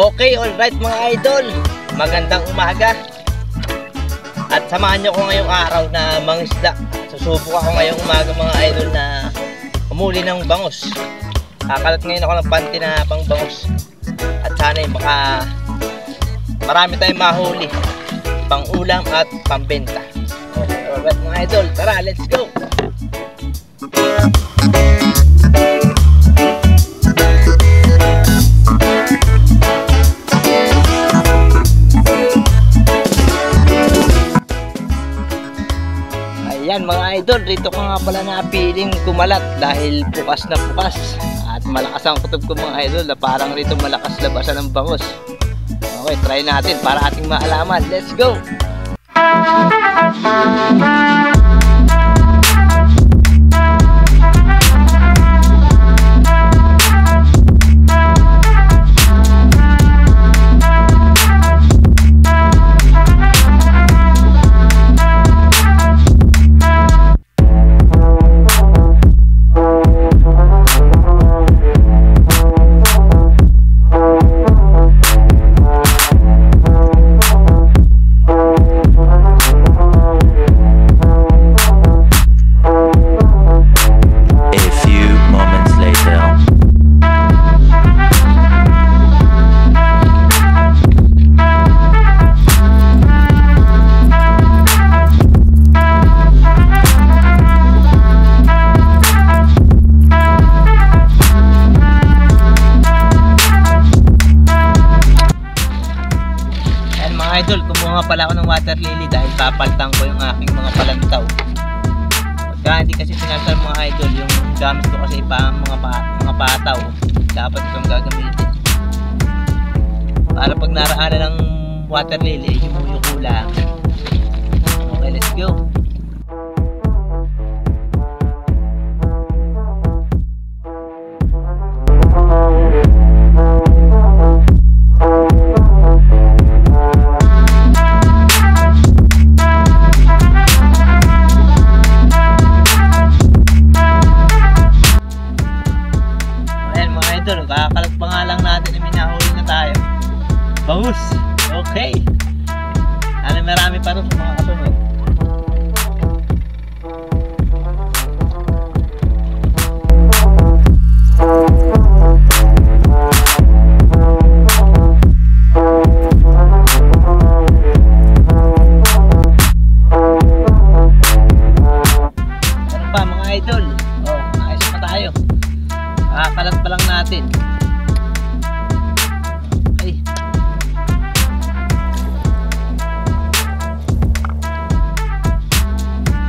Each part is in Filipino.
Okay, alright mga idol. Magandang umaga. At samahan nyo ko ngayong araw na mangisda. Susubok ako ngayong umaga mga idol na umuli ng bangus. Kakalat ngayon ako ng panty na pang bangus. At sana'y baka marami tayong mahuli. Pang ulam at pambenta. Okay, alright mga idol. Tara, let's go! Ayan mga idol, rito ko nga pala napiling kumalat dahil bukas na bukas at malakas ang kutob ko mga idol na parang rito malakas labasan ng bangus. Okay, try natin para ating maalaman. Let's go! Idol, kumuha pala ako ng water lily dahil papaltang ko yung aking mga palantaw. Pagka hindi kasi sinasal mga idol, yung gamit ko kasi pa mga pataw, dapat itong gagamitin. Para pag naraan ng water lily, yumuko lang. Okay, let's go! Kakalat pa nga lang natin na minahuli na tayo. Bangus! Okay! Ano, marami pa rin sa mga kasunod. Ano pa mga idol? Oh, ayos pa tayo. Kakalat pa lang natin. Okay.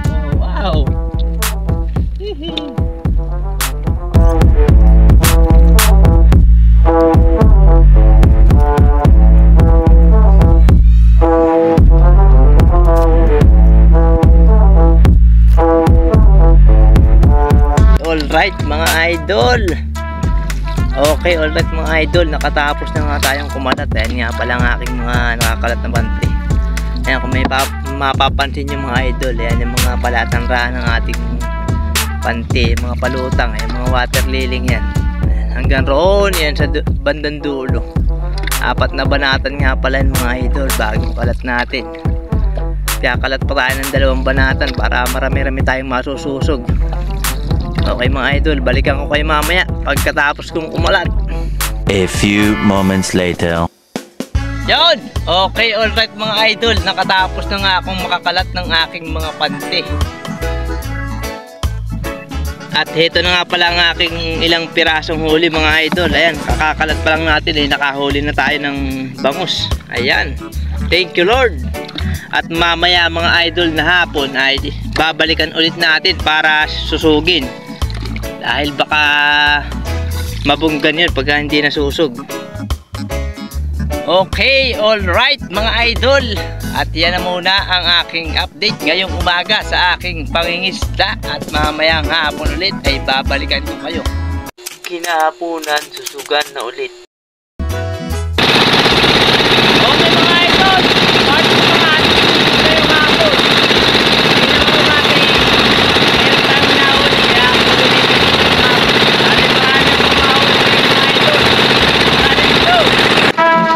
Oh, wow. Alright mga idol. Okay, alright mga idol, nakatapos na nga tayong kumalat. Ayan nga pala ang aking mga nakakalat na panty. Ayan, kung may mapapansin nyo mga idol, ayan yung mga palatang raan ng ating panty, mga palutang, ayan, mga water liling yan. Ayan, hanggang roon, yan sa bandang dulo. 4 na banatan nga pala yung mga idol, bagong kalat natin. Kaya kalat pa tayo ng 2 banatan para marami-rami tayong masususog. Okay mga idol, balikan ko kayo mamaya pagkatapos kong kumalat. A few moments later. Yun! Okay, alright mga idol, nakatapos na nga akong makakalat ng aking mga panty. At heto na nga pala ang aking ilang pirasong huli mga idol. Ayan, kakakalat pa lang natin, nakahuli na tayo ng bangus. Ayan, thank you Lord. At mamaya mga idol na hapon ay babalikan ulit natin para susugin. Dahil baka mabunggan yun pagka hindi nasusog. Okay, alright mga idol. At yan na muna ang aking update ngayong umaga sa aking pangingisda. At mamayang hapon ulit ay babalikan ko kayo. Kinahaponan, susugan na ulit. Okay mga idol, part of the man, ngayong hapon. Let's go!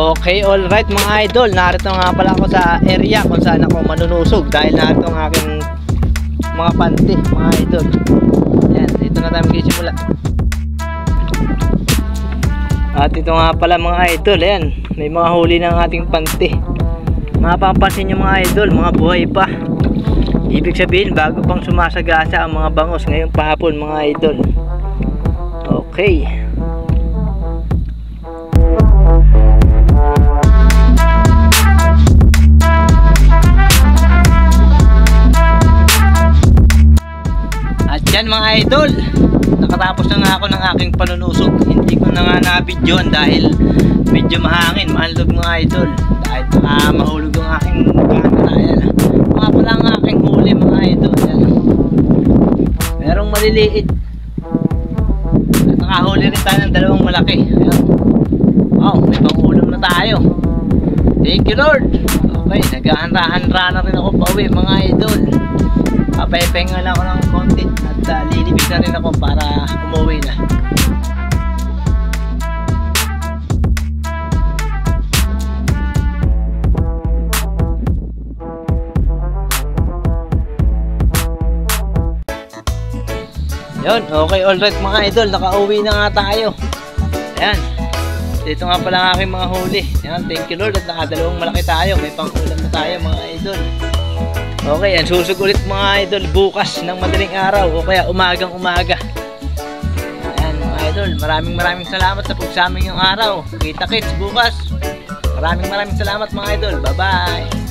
Okay, alright mga idol, narito nga pala ako sa area kung saan ako manunusog dahil narito ang aking mga panty mga idol. Yan, dito na tayo magsisimula. At ito nga pala mga idol, ayan, may mga huli ng ating panty. Mapapansin nyo mga idol, mga buhay pa. Ibig sabihin bago pang sumasagasa ang mga bangos ngayong pahapon mga idol. Okay. At yan mga idol, nakatapos na nga ako ng aking panunusog. Hindi ko na nga na-videoan dahil medyo mahangin, maanlog mga idol. Dahil mahulog ang aking camera. Ayan. Mga pala ang aking huli mga idol. Ayan. Merong maliliit. At nakahuli rin tayo ng dalawang malaki. Ayan. Wow, may pangulam na tayo. Thank you Lord. Okay, nag-ahandra-handra na rin ako pauwi mga idol. Papahinga lang ako ng konti at lilibig na rin ako para umuwi na. Yun, okay, alright mga idol, nakauwi na nga tayo. Ayan, dito nga pala ang aking mga huli. Ayan, thank you Lord at nakadalawang malaki tayo. May pang-ulam na tayo mga idol. Okay, yan, susug ulit mga idol bukas ng madaling araw o kaya umagang umaga. Ayan mga idol, maraming salamat sa pagsaming yung araw. Kita kits bukas. Maraming salamat mga idol. Bye bye.